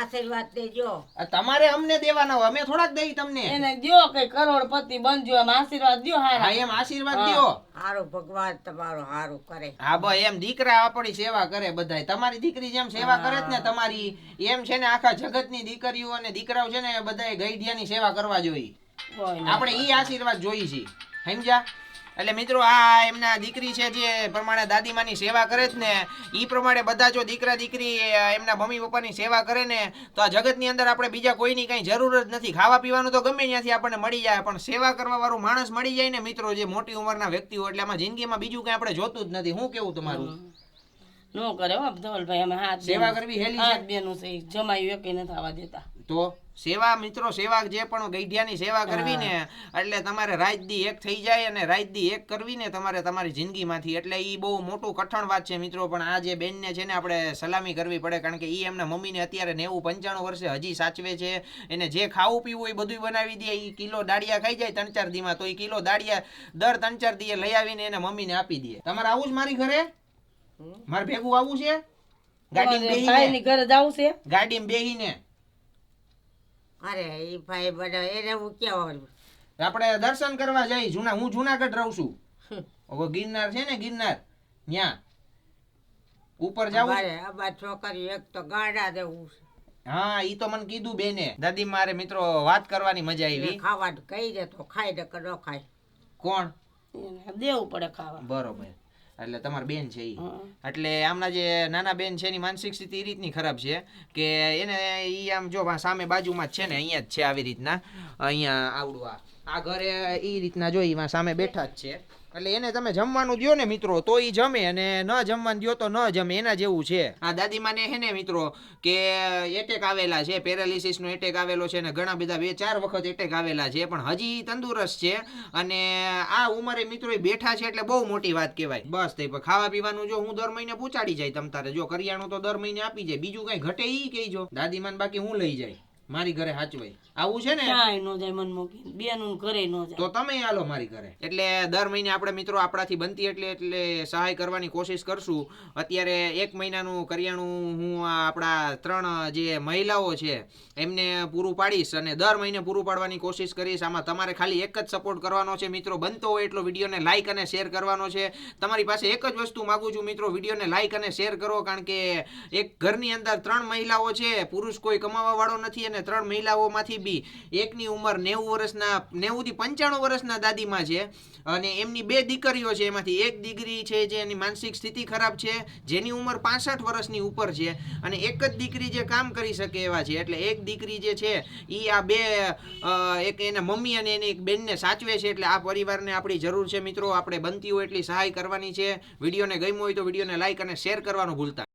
આશીર્વાદ દેજો. તમારે અમને દેવાના હોય, અમે થોડાક દઈ તમને. એને દ્યો કે કરોડપતિ બનજો એમ આશીર્વાદ દ્યો હા હારા. એમ આશીર્વાદ દ્યો. હારું ભગવાન તમારું હારું કરે. હા ભાઈ એમ દીકરા આપણી સેવા કરે બધાય. તમારી દીકરી જેમ સેવા કરે છે ને તમારી, એમ છે ને આખા જગતની દીકરીઓ અને દીકરાઓ છે ને બધાય ગઈઢિયાની સેવા કરવા જોઈએ. આપણે ઈ આશીર્વાદ જોઈ છે, સમજ્યા? એટલે મિત્રો આ એમના દીકરી છે જે પ્રમાણે દાદીમાની સેવા કરે છે ને ઈ પ્રમાણે બધા જો દીકરા દીકરી એમના મમ્મી પપ્પાની સેવા કરે ને તો આ જગતની અંદર આપણે બીજા કોઈની કઈ જરૂર જ નથી. ખાવા પીવાનું તો ગમે ત્યાંથી આપણને મળી જાય, પણ સેવા કરવા વાળું માણસ મળી જાય ને મિત્રો, જે મોટી ઉંમરના વ્યક્તિઓ, એટલે આમાં જિંદગીમાં બીજું કઈ આપણે જોતું જ નથી. શું કેવું તમારું? નો કરે હો ધવલભાઈ, અમે હાથ સેવા કરવી હેલી છે. હાથ બેનું છે જમાયું એકે નથી આવવા દેતા. તો સેવા મિત્રો, સેવા જે પણ ગઈઢિયાની સેવા કરવી ને એટલે તમારે રાત દી એક થઈ જાય અને રાત દી એક કરવી ને તમારે તમારી જિંદગીમાંથી, એટલે ઈ બહુ મોટું કઠણ વાત છે મિત્રો. પણ આ જે બેનને છે ને આપણે સલામી કરવી પડે, કારણ કે ઈ એમના મમ્મીને અત્યારે 90-95 વર્ષે હજી સાચવે છે. એને જે ખાવું પીવું એ બધું બનાવી દે. ઈ કિલો દાળિયા ખાઈ જાય 3-4 દીમાં, તો ઈ કિલો દાળિયા દર 3-4 દીએ લઈ આવીને એને મમ્મીને આપી દે. તમારે આવું જ મારી ઘરે? મારે ભેગું આવું છે? ગાડીમાં બેહીને ઘરે જાવું છે? ગાડીમાં બેહીને અરે ઈ ભાઈ બધા એને હું કેવું. આપણે દર્શન કરવા જઈ. હું જુનાગઢ રહું છું. હવે ગિરનાર છે ને, ગિરનાર ન્યા ઉપર જાવું. અમાર છોકરી એક તો ગાડા દેવું છે. હા ઈ તો મને કીધું બેને. દાદી મારે મિત્રો વાત કરવાની મજા આવી. ખાવાનું કઈ દે તો ખાઈ દે કે ન ખાય. કોણ? દેવું પડે ખાવા. બરોબર. એટલે તમારી બેન છે ઈ. એટલે આમના જે નાના બેન છે એની માનસિક સ્થિતિ એ રીતની ખરાબ છે કે એને ઈ આમ જો સામે બાજુમાં જ છે ને, અહીંયા જ છે આવી રીતના, અહીંયા આવડું આ ઘરે ઈ રીતના જોઈ સામે બેઠા જ છે. એટલે એને તમે જમવાનું દ્યો ને મિત્રો તો ઈ જમે, અને ન જમવાનું દ્યો તો ન જમે, એના જેવું છે. આ દાદીમાને હે ને મિત્રો કે એટેક આવેલા છે, પેરાલિસિસ નો એટેક આવેલો છે ને ઘણા બધા 2-4 વખત એટેક આવેલા છે, પણ હજી તંદુરસ્ત છે. અને આ ઉંમરે મિત્રો બેઠા છે એટલે બહુ મોટી વાત કહેવાય. બસ તે ખાવા પીવાનું જો હું દર મહિને પૂછાડી જાય તમ તારે, જો કરિયાણું તો દર મહિને આપી જાય, બીજું કઈ ઘટે ઈ કહીજો. દાદીમાને બાકી હું લઈ જાય મારી ઘરે હાચવાય. આવું છે ને, ક્યાંય નો જાય મન મૂકી, બેનું ઘરે નો જાય. તો તમે આલો મારી ઘરે. એટલે દર મહિને આપણે મિત્રો આપણાથી બનતી એટલે સહાય કરવાની કોશિશ કરશું. અત્યારે 1 મહિનાનું કરિયાણું હું આપણા 3 જે મહિલાઓ છે એમને પૂરું પાડીશ, અને દર મહિને પૂરું પાડવાની કોશિશ કરીશ. આમાં તમારે ખાલી એક જ સપોર્ટ કરવાનો છે મિત્રો, બનતો હોય એટલો વિડીયોને લાઇક અને શેર કરવાનો છે. તમારી પાસે એક જ વસ્તુ માગું છું મિત્રો, વિડીયોને લાઇક અને શેર કરો, કારણ કે એક ઘરની અંદર 3 મહિલાઓ છે, પુરુષ કોઈ કમાવા વાળો નથી, અને 3 મહિલાઓમાંથી બી એકની ઉંમર 90 વર્ષના 90 થી 95 વર્ષના દાદીમાં છે, અને એમની 2 દીકરીઓ છે. એમાંથી એક દીકરી છે જે એની માનસિક સ્થિતિ ખરાબ છે, જેની ઉંમર 65 વર્ષની ઉપર છે, અને એક જ દીકરી જે કામ કરી શકે એવા છે. એટલે એક દીકરી જે છે ઈ આ 2 એક એના મમ્મી અને એની એક બેનને સાચવે છે. એટલે આ પરિવારને આપણી જરૂર છે મિત્રો. આપણે બનતી હોય એટલી સહાય કરવાની છે. વિડીયોને ગમ્યો હોય તો વિડીયોને લાઇક અને શેર કરવાનું ભૂલતા